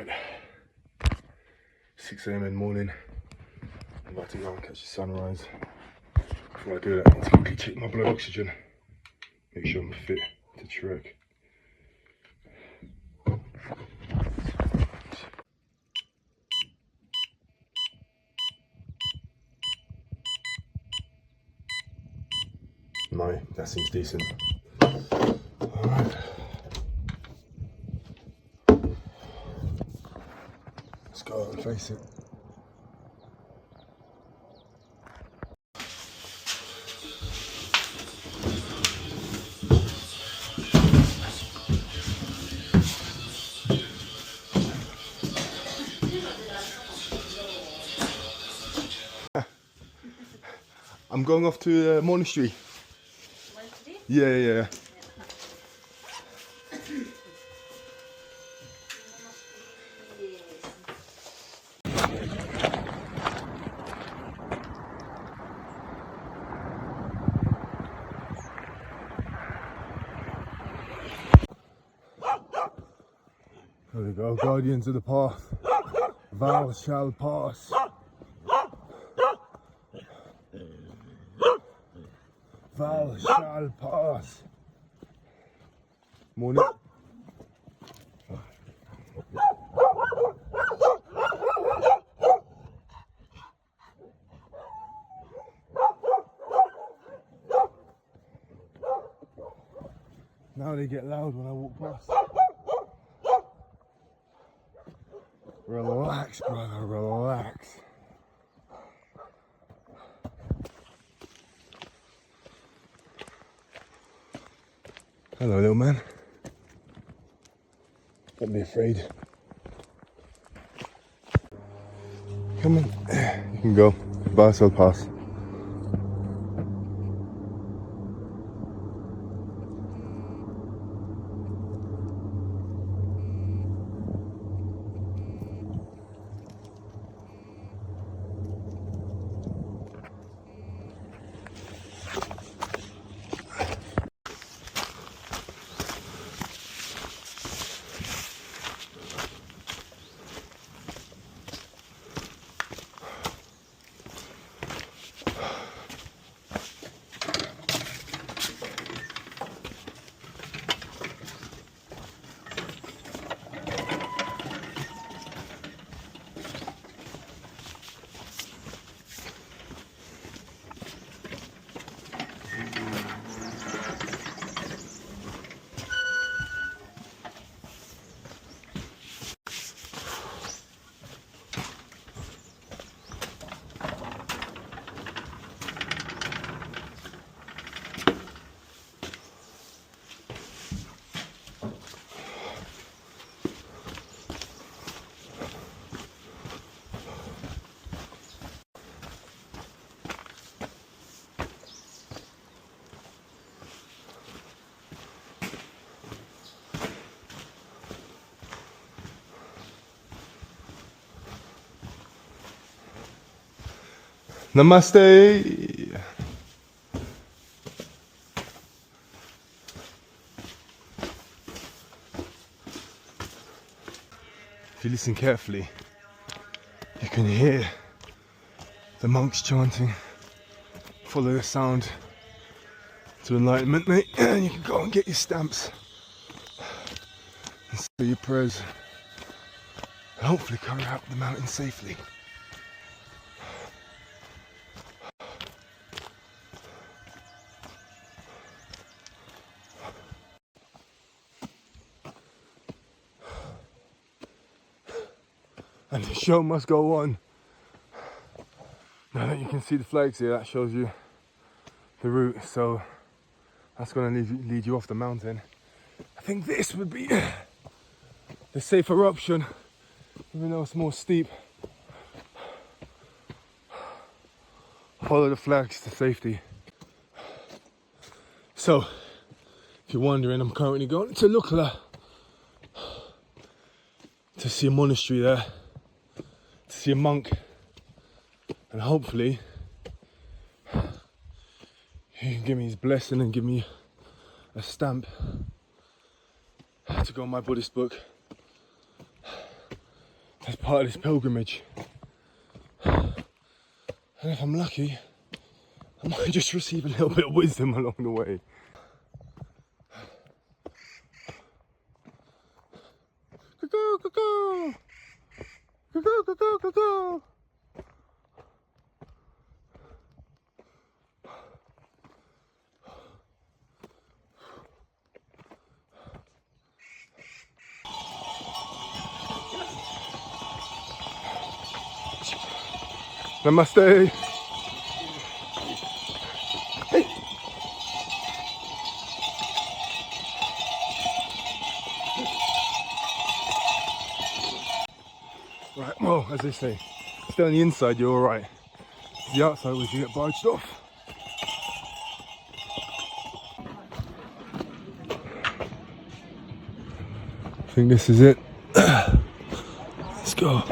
Right, 6 AM in the morning. I'm about to go and catch the sunrise. Before I do that, I need to quickly check my blood oxygen. Make sure I'm fit to trek. No, that seems decent. Alright. Let's go and face it. I'm going off to the monastery. Monastery? Yeah. There we go, guardians of the path. Thou shall pass. Thou shall pass. Morning. Now they get loud when I walk past. Relax, brother, relax. Hello, little man. Don't be afraid. Come on. You can go. Bus will pass. Namaste. If you listen carefully, you can hear the monks chanting. Follow the sound to enlightenment, mate, and you can go and get your stamps and say your prayers and hopefully come out the mountain safely. And the show must go on. Now that you can see the flags here, that shows you the route, so that's going to lead you off the mountain. I think this would be the safer option, even though it's more steep. Follow the flags to safety. So, if you're wondering, I'm currently going to Lukla to see a monastery there, to see a monk, and hopefully he can give me his blessing and give me a stamp to go on my Buddhist book. as part of this pilgrimage. And if I'm lucky, I might just receive a little bit of wisdom along the way. Go, go, go! Go, go, go, go, go, go! Namaste! Hey! Right, well, as they say, stay on the inside, you're alright. It's the outside where you get barged off. I think this is it. Let's go.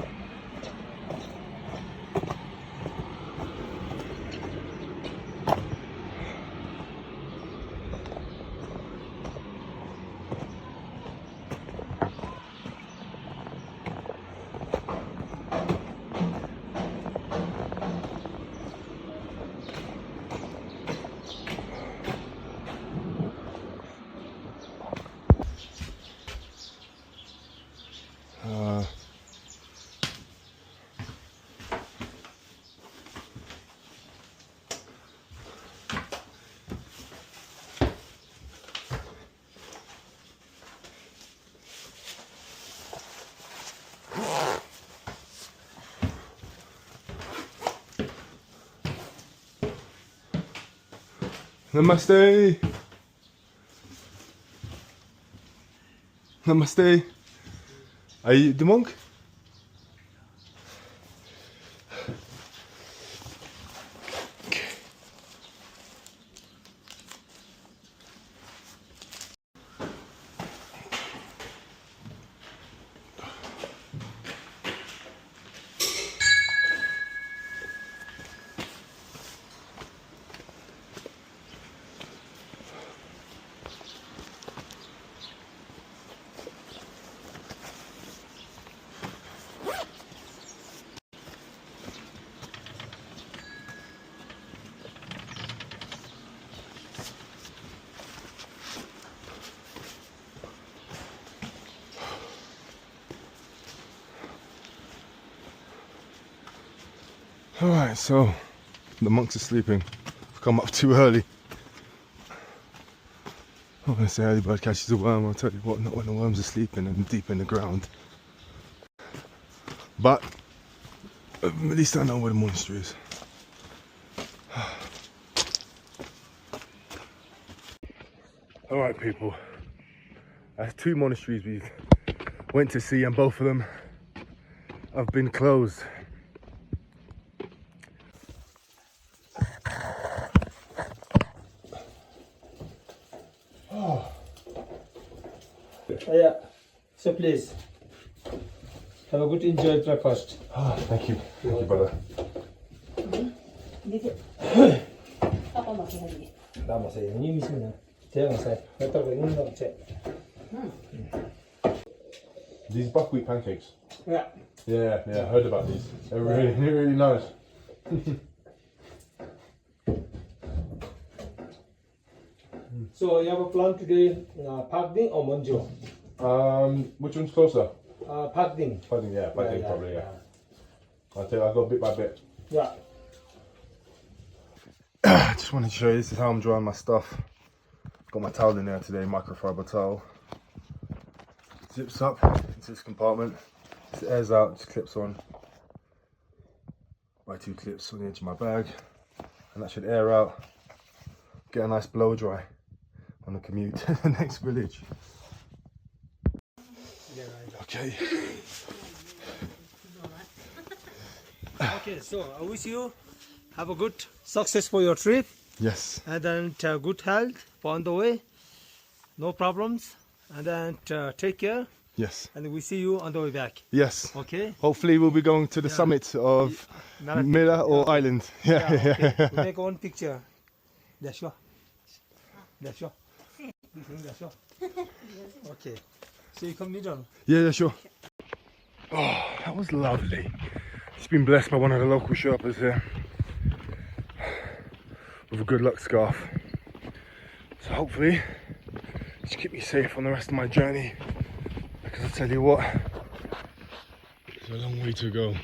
Namaste. Namaste. Are you the monk? Alright, so the monks are sleeping. I've come up too early. I'm gonna say early bird catches a worm. I'll tell you what, not when the worms are sleeping and deep in the ground. But at least I know where the monastery is. Alright people, there's 2 monasteries we went to see and both of them have been closed. Yeah, so please have a good enjoy breakfast. Oh, thank you, brother. These buckwheat pancakes. Yeah. Yeah, I heard about these. They're really nice. So you have a plan today, Phakding or Monjo? Which one's closer? Phakding. Phakding, yeah, probably, yeah. I'll tell you, I'll go bit by bit. Yeah. I just wanted to show you, this is how I'm drying my stuff. Got my towel in there today, microfiber towel. Zips up into this compartment. This airs out, just clips on. My 2 clips on the edge of my bag. And that should air out. Get a nice blow dry on the commute to the next village. Okay. Okay, so I wish you have a good success for your trip. Yes. And then good health on the way. No problems. And then take care. Yes. And we see you on the way back. Yes. Okay. Hopefully we'll be going to the summit of Miller or Island. Yeah. Okay. We make one picture. That's sure. That's sure. That's sure. Okay. So you come middle. Yeah, sure. Oh, that was lovely. It's been blessed by one of the local Sherpas here with a good luck scarf. So hopefully it's keep me safe on the rest of my journey, because I tell you what, it's a long way to go.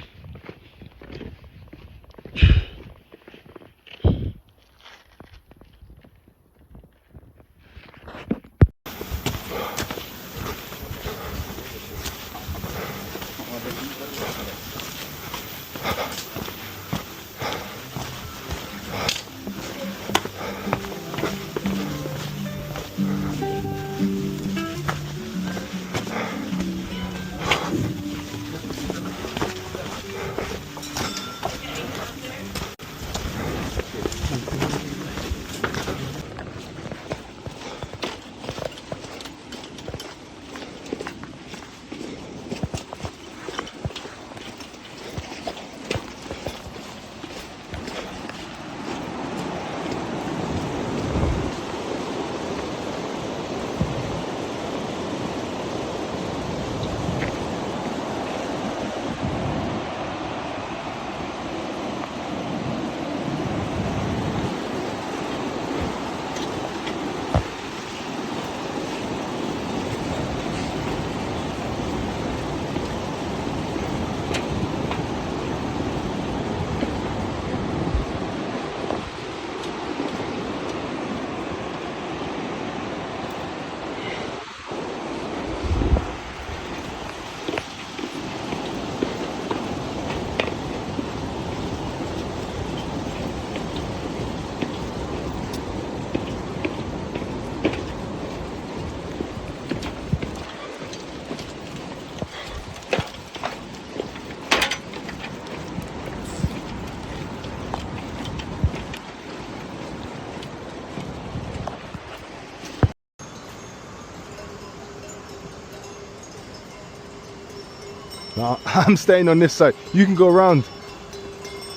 No, I'm staying on this side. You can go around.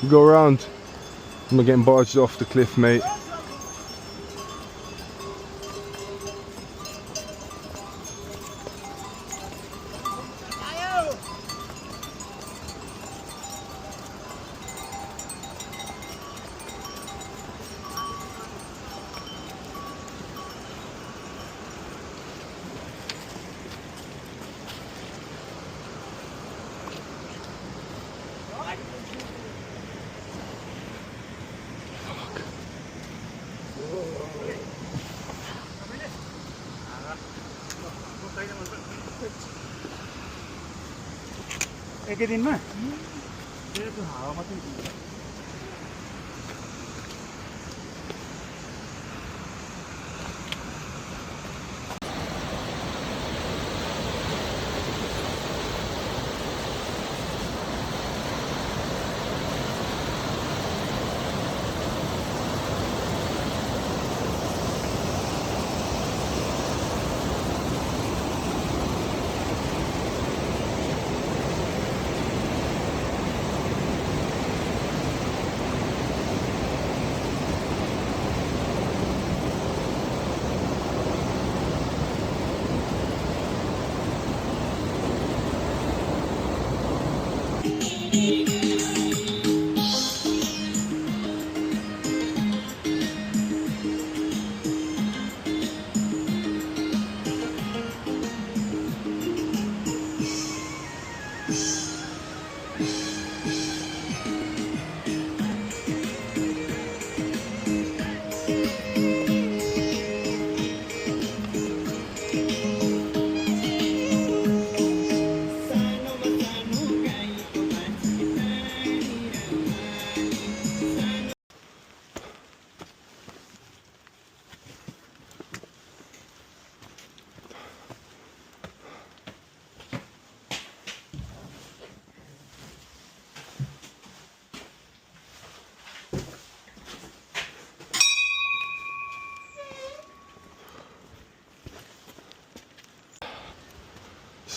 You go around. I'm getting barged off the cliff, mate. एकै दिनमा त्यो हावा मात्रै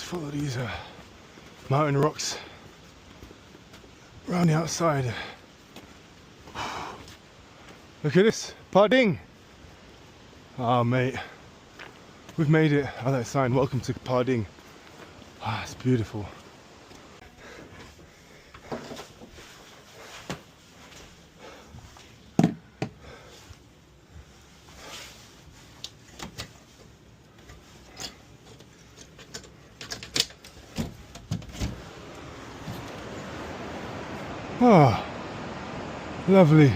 Follow these mountain rocks around the outside. Look at this, Phakding. Ah, mate, we've made it. Oh, that sign, welcome to Phakding. Ah, it's beautiful. Ah, lovely.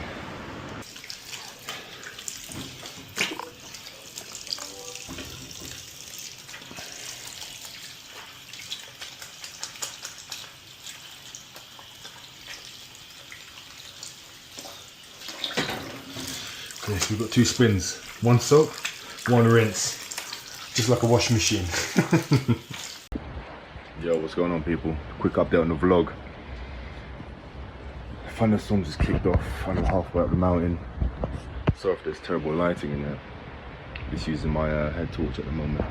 Yes, we've got 2 spins. 1 soak, 1 rinse. Just like a washing machine. Yo, what's going on, people? Quick update on the vlog. Thunderstorm just kicked off. I'm halfway up the mountain. Sorry if there's terrible lighting in there. Just using my head torch at the moment.